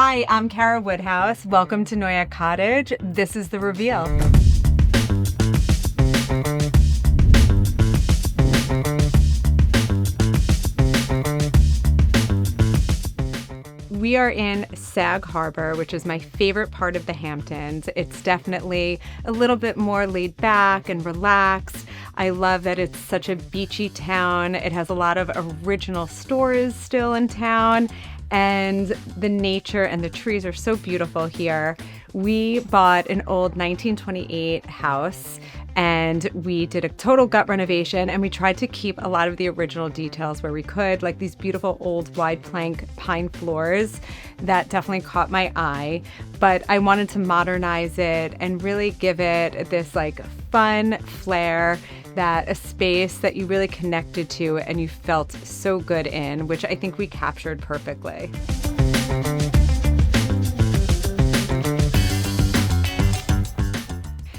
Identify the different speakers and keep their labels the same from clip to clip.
Speaker 1: Hi, I'm Cara Woodhouse. Welcome to Noyack Cottage. This is the reveal. We are in Sag Harbor, which is my favorite part of the Hamptons. It's definitely a little bit more laid back and relaxed. I love that it's such a beachy town. It has a lot of original stores still in town, and the nature and the trees are so beautiful here. We bought an old 1928 house and we did a total gut renovation, and we tried to keep a lot of the original details where we could, like these beautiful old wide plank pine floors that definitely caught my eye. But I wanted to modernize it and really give it this like fun flair, that a space that you really connected to and you felt so good in, which I think we captured perfectly.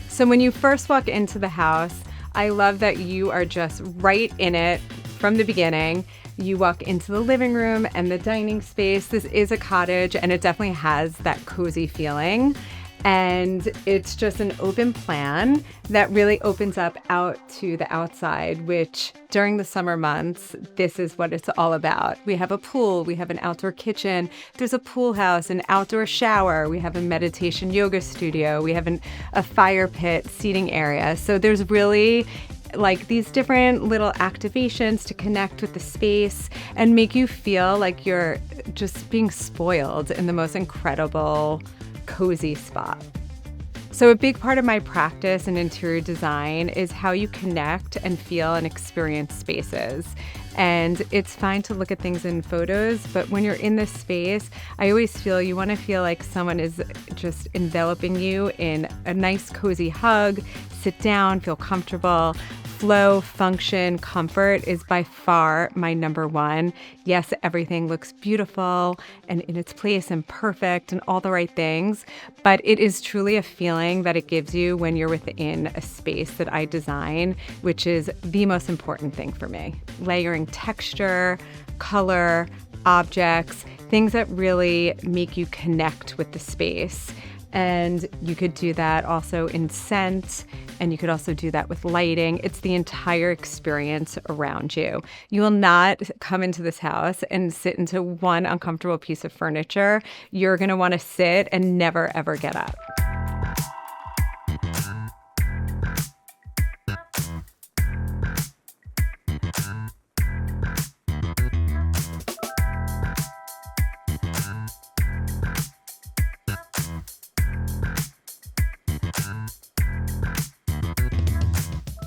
Speaker 1: So when you first walk into the house, I love that you are just right in it from the beginning. You walk into the living room and the dining space. This is a cottage and it definitely has that cozy feeling. And it's just an open plan that really opens up out to the outside, which during the summer months, this is what it's all about. We have a pool, we have an outdoor kitchen, there's a pool house, an outdoor shower, we have a meditation yoga studio, we have a fire pit seating area. So there's really like these different little activations to connect with the space and make you feel like you're just being spoiled in the most incredible cozy spot. So a big part of my practice in interior design is how you connect and feel and experience spaces. And it's fine to look at things in photos, but when you're in this space, I always feel you want to feel like someone is just enveloping you in a nice cozy hug, sit down, feel comfortable. Flow, function, comfort is by far my number one. Yes, everything looks beautiful and in its place and perfect and all the right things, but it is truly a feeling that it gives you when you're within a space that I design, which is the most important thing for me. Layering texture, color, objects, things that really make you connect with the space. And you could do that also in scent, and you could also do that with lighting. It's the entire experience around you. You will not come into this house and sit into one uncomfortable piece of furniture. You're going to want to sit and never, ever get up.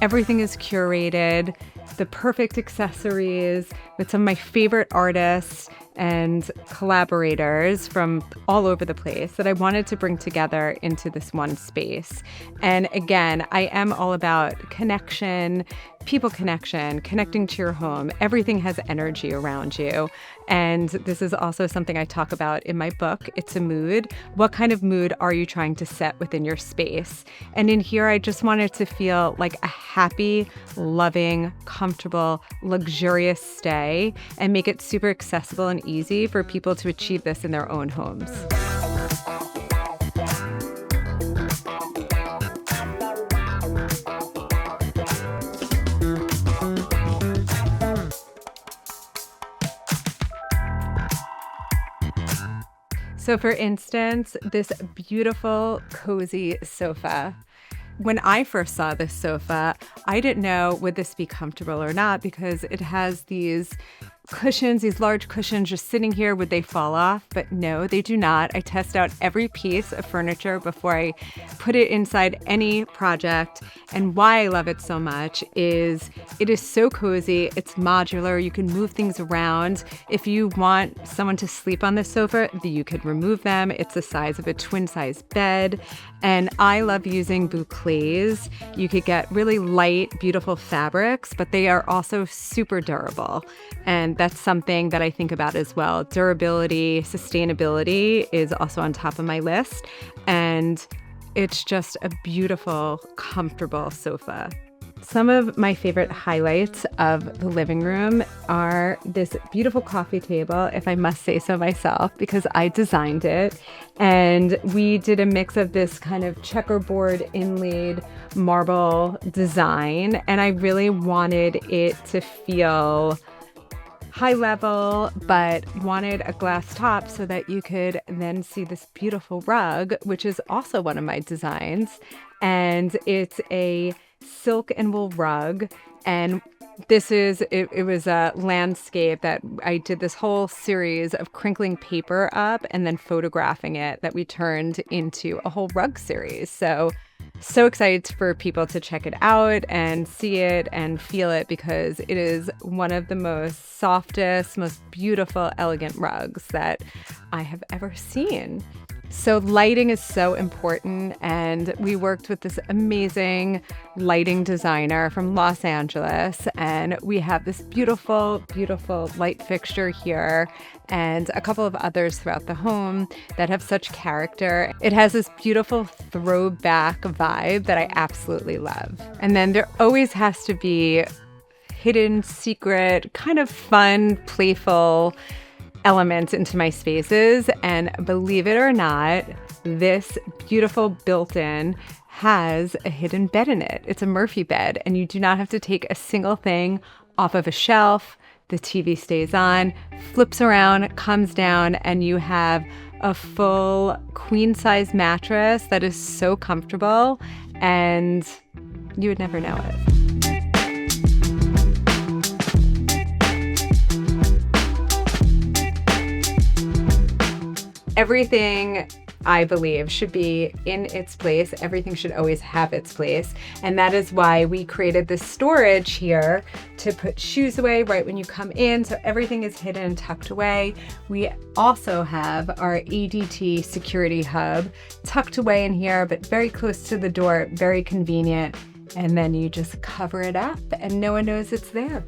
Speaker 1: Everything is curated, the perfect accessories with some of my favorite artists and collaborators from all over the place that I wanted to bring together into this one space. And again, I am all about connection, people connection, connecting to your home. Everything has energy around you. And this is also something I talk about in my book, It's a Mood. What kind of mood are you trying to set within your space? And in here, I just wanted to feel like a happy, loving, comfortable, luxurious stay and make it super accessible and easy for people to achieve this in their own homes. So for instance, this beautiful, cozy sofa. When I first saw this sofa, I didn't know would this be comfortable or not because it has these cushions, these large cushions just sitting here. Would they fall off? But no, they do not. I test out every piece of furniture before I put it inside any project. And why I love it so much is it is so cozy. It's modular. You can move things around. If you want someone to sleep on the sofa, you could remove them. It's the size of a twin size bed. And I love using bouclés. You could get really light, beautiful fabrics, but they are also super durable. And that's something that I think about as well. Durability, sustainability is also on top of my list. And it's just a beautiful, comfortable sofa. Some of my favorite highlights of the living room are this beautiful coffee table, if I must say so myself, because I designed it. And we did a mix of this kind of checkerboard inlaid marble design. And I really wanted it to feel high level, but wanted a glass top so that you could then see this beautiful rug, which is also one of my designs. And it's a silk and wool rug. And it was a landscape that I did this whole series of crinkling paper up and then photographing it that we turned into a whole rug series. So excited for people to check it out and see it and feel it, because it is one of the most softest, most beautiful, elegant rugs that I have ever seen. So lighting is so important, and we worked with this amazing lighting designer from Los Angeles, and we have this beautiful, beautiful light fixture here and a couple of others throughout the home that have such character. It has this beautiful throwback vibe that I absolutely love. And then there always has to be hidden, secret, kind of fun, playful elements into my spaces. And believe it or not, this beautiful built-in has a hidden bed in it. It's a Murphy bed, and you do not have to take a single thing off of a shelf. The TV stays on, flips around, comes down, and you have a full queen-size mattress that is so comfortable, and you would never know it. Everything, I believe, should be in its place. Everything should always have its place. And that is why we created this storage here to put shoes away right when you come in. So everything is hidden and tucked away. We also have our ADT security hub tucked away in here, but very close to the door, very convenient. And then you just cover it up and no one knows it's there.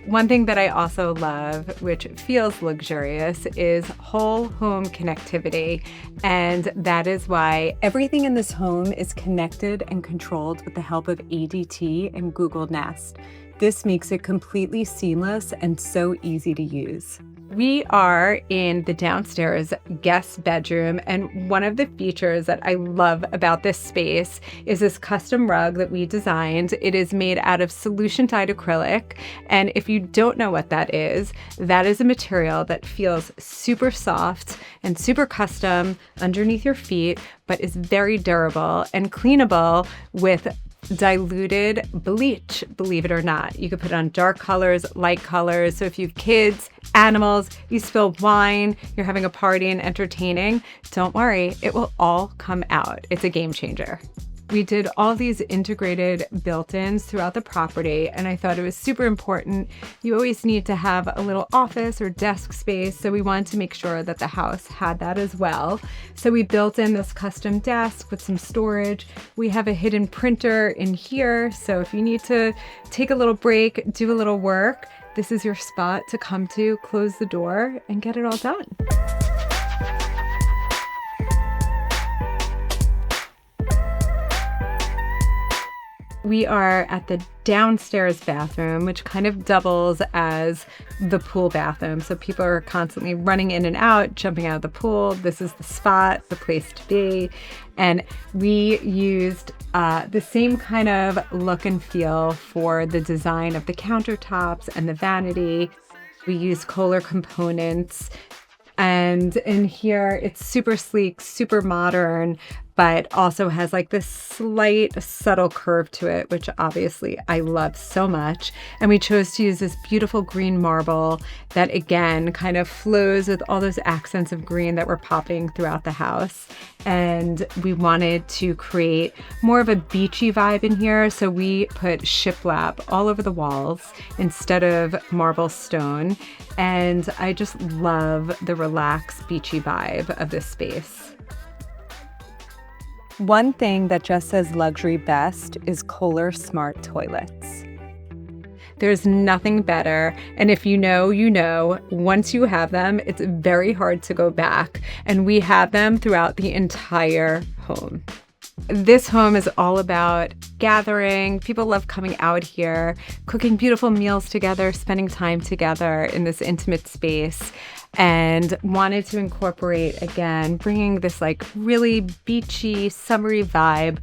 Speaker 1: One thing that I also love, which feels luxurious, is whole home connectivity. And that is why everything in this home is connected and controlled with the help of ADT and Google Nest. This makes it completely seamless and so easy to use. We are in the downstairs guest bedroom, and one of the features that I love about this space is this custom rug that we designed. It is made out of solution-dyed acrylic, and if you don't know what that is a material that feels super soft and super custom underneath your feet, but is very durable and cleanable with diluted bleach, believe it or not. You could put it on dark colors, light colors. So if you have kids, animals, you spill wine, you're having a party and entertaining, don't worry, it will all come out. It's a game changer. We did all these integrated built-ins throughout the property, and I thought it was super important. You always need to have a little office or desk space, so we wanted to make sure that the house had that as well. So we built in this custom desk with some storage. We have a hidden printer in here, so if you need to take a little break, do a little work, this is your spot to come to, close the door, and get it all done. We are at the downstairs bathroom, which kind of doubles as the pool bathroom. So people are constantly running in and out, jumping out of the pool. This is the spot, the place to be. And we used the same kind of look and feel for the design of the countertops and the vanity. We used Kohler components. And in here, it's super sleek, super modern, but also has like this slight subtle curve to it, which obviously I love so much. And we chose to use this beautiful green marble that again kind of flows with all those accents of green that were popping throughout the house. And we wanted to create more of a beachy vibe in here. So we put shiplap all over the walls instead of marble stone. And I just love the relaxed, beachy vibe of this space. One thing that just says luxury best is Kohler Smart Toilets. There's nothing better, and if you know, you know. Once you have them, it's very hard to go back, and we have them throughout the entire home. This home is all about gathering. People love coming out here, cooking beautiful meals together, spending time together in this intimate space, and wanted to incorporate, again, bringing this like really beachy, summery vibe,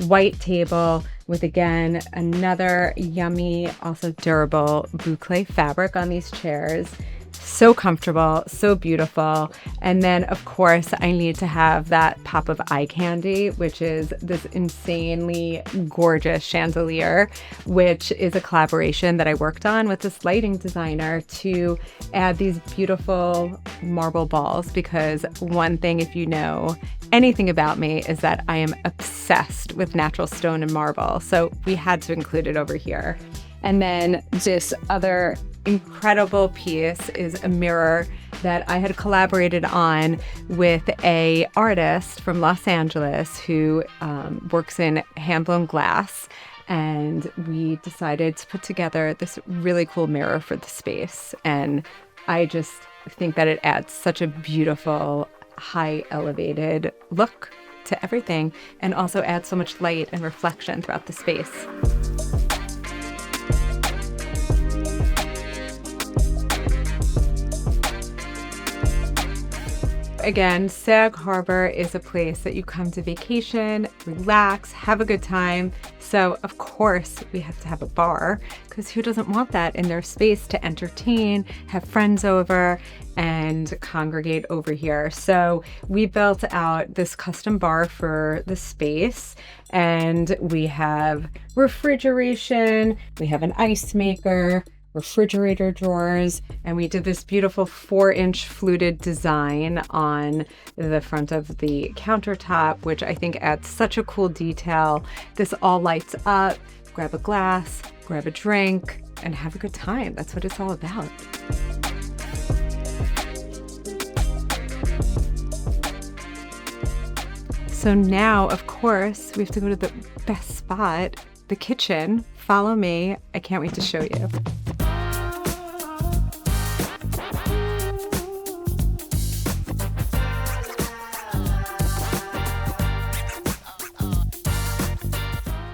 Speaker 1: white table with, again, another yummy, also durable boucle fabric on these chairs. So comfortable, so beautiful. And then, of course, I need to have that pop of eye candy, which is this insanely gorgeous chandelier, which is a collaboration that I worked on with this lighting designer to add these beautiful marble balls. Because one thing, if you know anything about me, is that I am obsessed with natural stone and marble. So we had to include it over here. And then this other incredible piece is a mirror that I had collaborated on with a artist from Los Angeles who works in hand-blown glass. And we decided to put together this really cool mirror for the space. And I just think that it adds such a beautiful, high elevated look to everything, and also adds so much light and reflection throughout the space. Again, Sag Harbor is a place that you come to vacation, relax, have a good time. So, of course, we have to have a bar, because who doesn't want that in their space to entertain, have friends over, and congregate over here? So we built out this custom bar for the space, and we have refrigeration, we have an ice maker, refrigerator drawers, and we did this beautiful 4-inch fluted design on the front of the countertop, which I think adds such a cool detail. This all lights up. Grab a glass, grab a drink, and have a good time. That's what it's all about. So now, of course, we have to go to the best spot, the kitchen. Follow me. I can't wait to show you.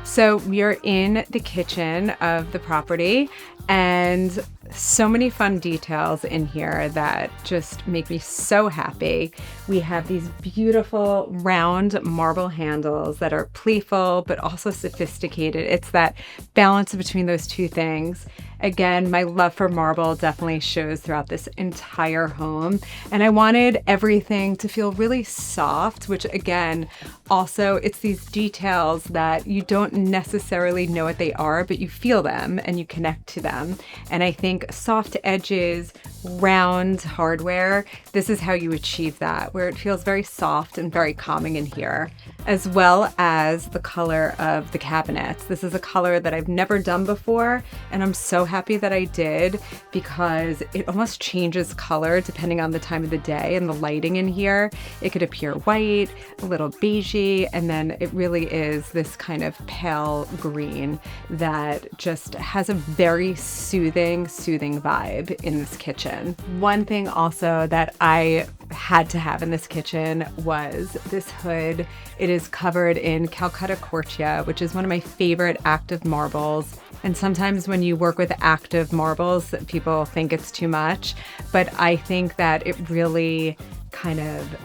Speaker 1: So we are in the kitchen of the property, and so many fun details in here that just make me so happy. We have these beautiful round marble handles that are playful but also sophisticated. It's that balance between those two things. Again, my love for marble definitely shows throughout this entire home. And I wanted everything to feel really soft, which again, also it's these details that you don't necessarily know what they are, but you feel them and you connect to them. And I think soft edges, round hardware, this is how you achieve that, where it feels very soft and very calming in here, as well as the color of the cabinets. This is a color that I've never done before, and I'm so happy that I did, because it almost changes color depending on the time of the day and the lighting in here. It could appear white, a little beigey, and then it really is this kind of pale green that just has a very soothing vibe in this kitchen. One thing also that I had to have in this kitchen was this hood. It is covered in Calcutta Cortia, which is one of my favorite active marbles. And sometimes when you work with active marbles, people think it's too much, but I think that it really kind of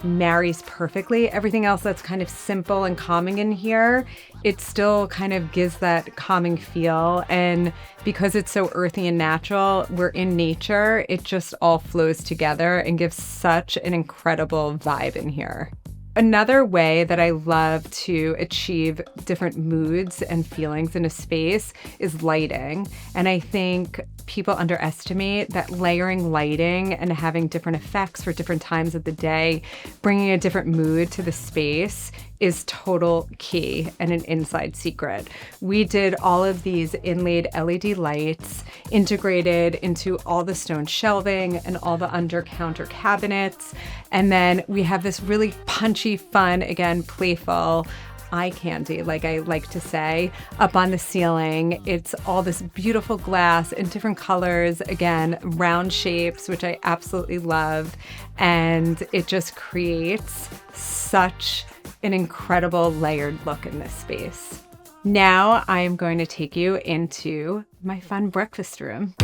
Speaker 1: marries perfectly. Everything else that's kind of simple and calming in here, it still kind of gives that calming feel. And because it's so earthy and natural, we're in nature, it just all flows together and gives such an incredible vibe in here. Another way that I love to achieve different moods and feelings in a space is lighting. And I think people underestimate that layering lighting and having different effects for different times of the day, bringing a different mood to the space, is total key and an inside secret. We did all of these inlaid LED lights integrated into all the stone shelving and all the under counter cabinets. And then we have this really punchy, fun, again, playful eye candy, like I like to say, up on the ceiling. It's all this beautiful glass in different colors, again, round shapes, which I absolutely love. And it just creates such an incredible layered look in this space. Now I'm going to take you into my fun breakfast room.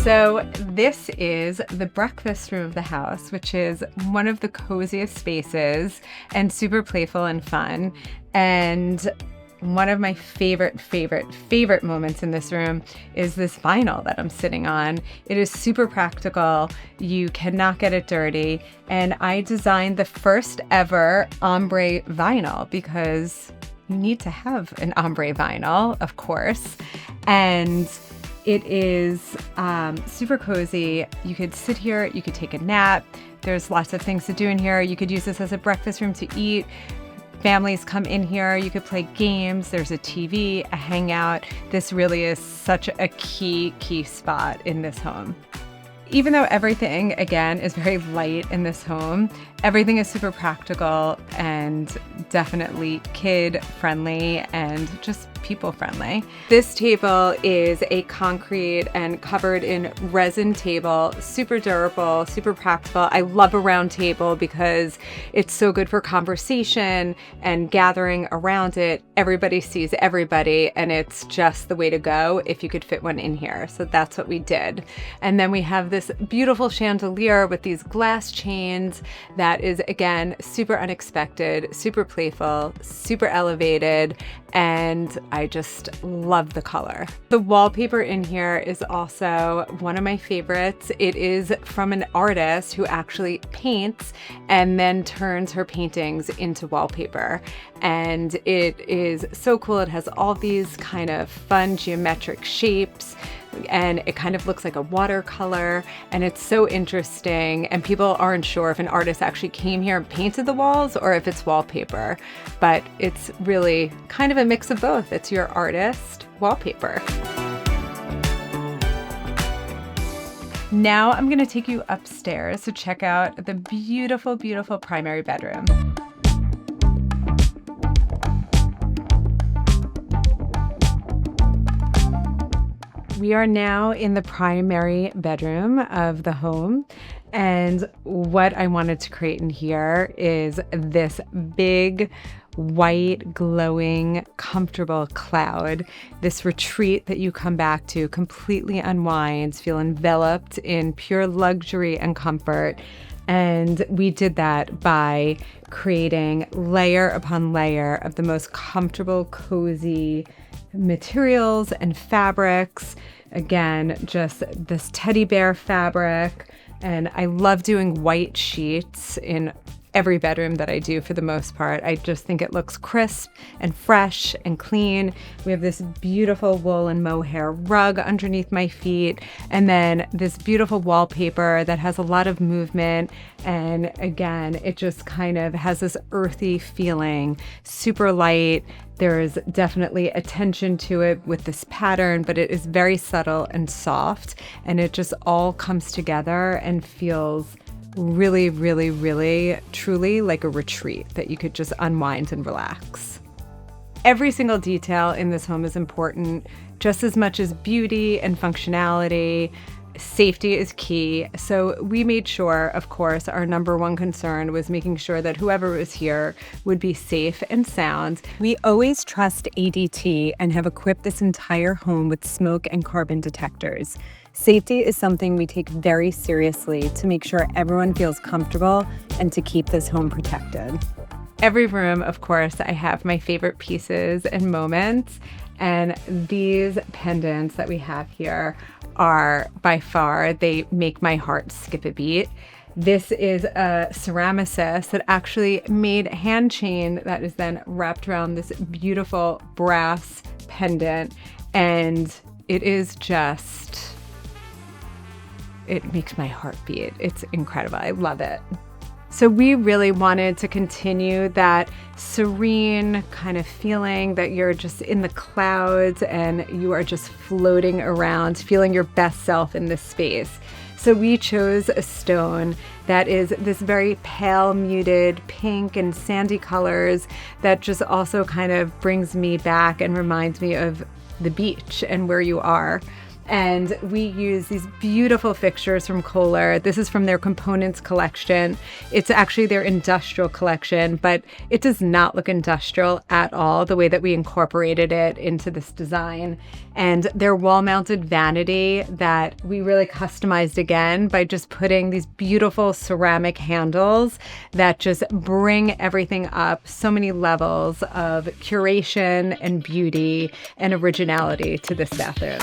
Speaker 1: So this is the breakfast room of the house, which is one of the coziest spaces and super playful and fun. And one of my favorite moments in this room is this vinyl that I'm sitting on. It is super practical. You cannot get it dirty. And I designed the first ever ombre vinyl because you need to have an ombre vinyl, of course. And it is super cozy. You could sit here, you could take a nap. There's lots of things to do in here. You could use this as a breakfast room to eat. Families come in here, you could play games. There's a TV, a hangout. This really is such a key spot in this home. Even though everything, again, is very light in this home, everything is super practical and definitely kid-friendly and just people-friendly. This table is a concrete and covered in resin table, super durable, super practical. I love a round table because it's so good for conversation and gathering around it. Everybody sees everybody, and it's just the way to go if you could fit one in here. So that's what we did. And then we have this beautiful chandelier with these glass chains that is, again, super unexpected, super playful, super elevated, and I just love the color. The wallpaper in here is also one of my favorites. It is from an artist who actually paints and then turns her paintings into wallpaper. And it is so cool. It has all these kind of fun geometric shapes, and it kind of looks like a watercolor, and it's so interesting. And people aren't sure if an artist actually came here and painted the walls or if it's wallpaper, but it's really kind of a mix of both. It's your artist wallpaper. Now I'm going to take you upstairs to check out the beautiful, beautiful primary bedroom. We are now in the primary bedroom of the home, and what I wanted to create in here is this big, white, glowing, comfortable cloud, this retreat that you come back to, completely unwinds, feel enveloped in pure luxury and comfort. And we did that by creating layer upon layer of the most comfortable, cozy materials and fabrics. Again, just this teddy bear fabric. And I love doing white sheets in every bedroom that I do for the most part. I just think it looks crisp and fresh and clean. We have this beautiful wool and mohair rug underneath my feet, and then this beautiful wallpaper that has a lot of movement. And again, it just kind of has this earthy feeling, super light. There is definitely attention to it with this pattern, but it is very subtle and soft, and it just all comes together and feels really, really, really, truly like a retreat that you could just unwind and relax. Every single detail in this home is important, just as much as beauty and functionality. Safety is key. So we made sure, of course, our number one concern was making sure that whoever was here would be safe and sound. We always trust ADT and have equipped this entire home with smoke and carbon detectors. Safety is something we take very seriously to make sure everyone feels comfortable and to keep this home protected. Every room, of course, I have my favorite pieces and moments, and these pendants that we have here are by far, they make my heart skip a beat. This is a ceramicist that actually made a hand chain that is then wrapped around this beautiful brass pendant, and it is just, it makes my heart beat. It's incredible. I love it. So we really wanted to continue that serene kind of feeling that you're just in the clouds and you are just floating around, feeling your best self in this space. So we chose a stone that is this very pale, muted pink and sandy colors that just also kind of brings me back and reminds me of the beach and where you are. And we use these beautiful fixtures from Kohler. This is from their components collection. It's actually their industrial collection, but it does not look industrial at all, the way that we incorporated it into this design. And their wall-mounted vanity that we really customized again by just putting these beautiful ceramic handles that just bring everything up so many levels of curation and beauty and originality to this bathroom.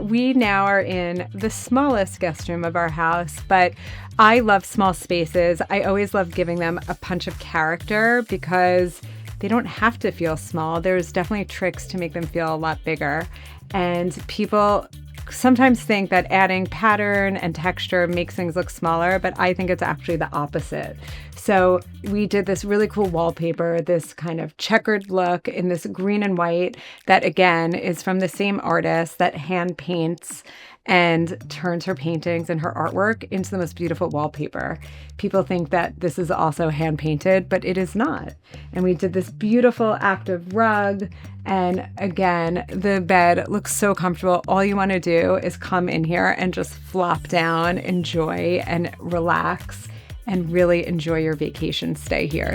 Speaker 1: We now are in the smallest guest room of our house, but I love small spaces. I always love giving them a punch of character because they don't have to feel small. There's definitely tricks to make them feel a lot bigger. And people sometimes think that adding pattern and texture makes things look smaller, but I think it's actually the opposite. So we did this really cool wallpaper, this kind of checkered look in this green and white that again is from the same artist that hand paints and turns her paintings and her artwork into the most beautiful wallpaper. People think that this is also hand painted, but it is not. And we did this beautiful active rug. And again, the bed looks so comfortable. All you want to do is come in here and just flop down, enjoy and relax and really enjoy your vacation stay here.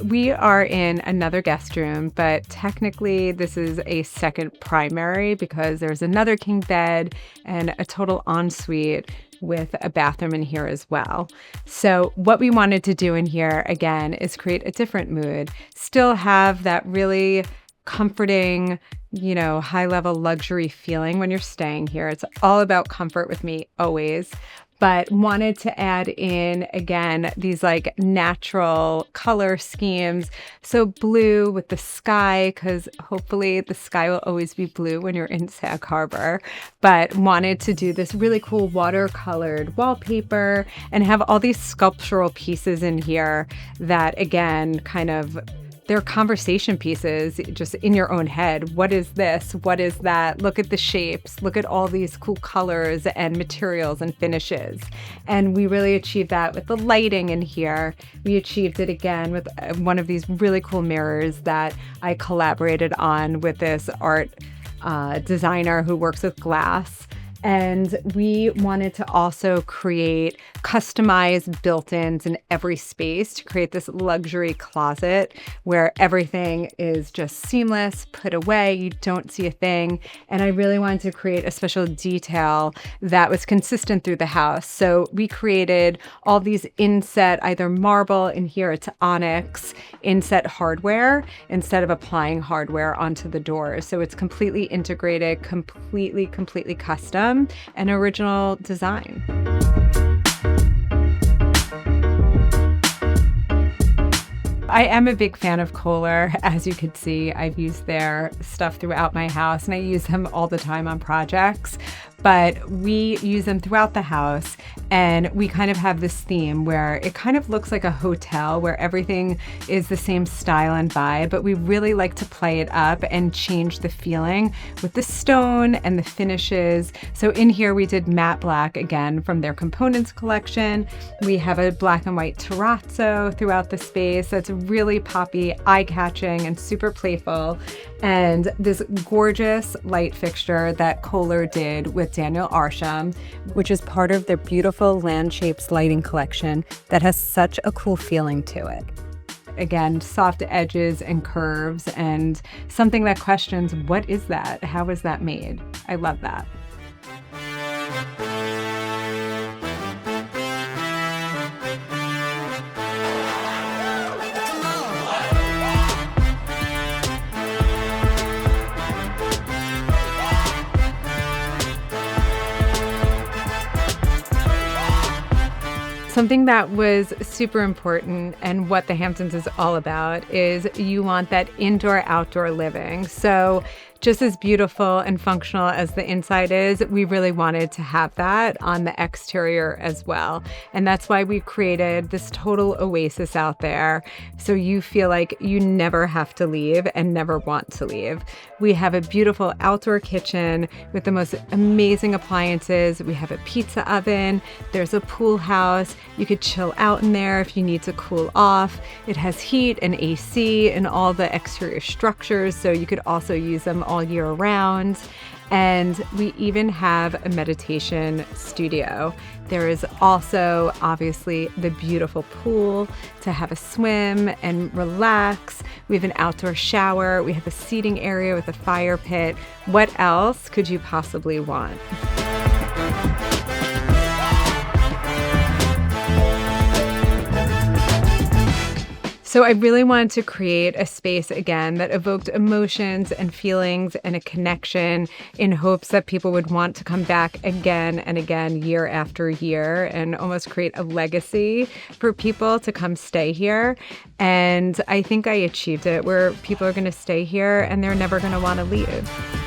Speaker 1: We are in another guest room, but technically this is a second primary because there's another king bed and a total ensuite with a bathroom in here as well. So what we wanted to do in here, again, is create a different mood, still have that really comforting, high-level luxury feeling when you're staying here. It's all about comfort with me always. But wanted to add in, again, these like natural color schemes. So blue with the sky, because hopefully the sky will always be blue when you're in Sag Harbor. But wanted to do this really cool watercolored wallpaper and have all these sculptural pieces in here that, again, kind of they're conversation pieces just in your own head. What is this? What is that? Look at the shapes. Look at all these cool colors and materials and finishes. And we really achieved that with the lighting in here. We achieved it again with one of these really cool mirrors that I collaborated on with this art designer who works with glass. And we wanted to also create customized built-ins in every space to create this luxury closet where everything is just seamless, put away, you don't see a thing. And I really wanted to create a special detail that was consistent through the house. So we created all these inset, either marble, in here it's onyx, inset hardware instead of applying hardware onto the doors. So it's completely integrated, completely custom. An original design. I am a big fan of Kohler. As you could see, I've used their stuff throughout my house and I use them all the time on projects. But we use them throughout the house and we kind of have this theme where it kind of looks like a hotel where everything is the same style and vibe, but we really like to play it up and change the feeling with the stone and the finishes. So in here we did matte black again from their components collection. We have a black and white terrazzo throughout the space that's really poppy, eye-catching, and super playful. And this gorgeous light fixture that Kohler did with Daniel Arsham, which is part of their beautiful land shapes lighting collection that has such a cool feeling to it. Again, soft edges and curves and something that questions, what is that? How is that made? I love that. Something that was super important and what the Hamptons is all about is you want that indoor-outdoor living. So just as beautiful and functional as the inside is, we really wanted to have that on the exterior as well. And that's why we created this total oasis out there. So you feel like you never have to leave and never want to leave. We have a beautiful outdoor kitchen with the most amazing appliances. We have a pizza oven. There's a pool house. You could chill out in there if you need to cool off. It has heat and AC and all the exterior structures, so you could also use them all year round. And we even have a meditation studio. There is also obviously the beautiful pool to have a swim and relax. We have an outdoor shower. We have a seating area with a fire pit. What else could you possibly want? So I really wanted to create a space again that evoked emotions and feelings and a connection in hopes that people would want to come back again and again year after year and almost create a legacy for people to come stay here. And I think I achieved it, where people are going to stay here and they're never going to want to leave.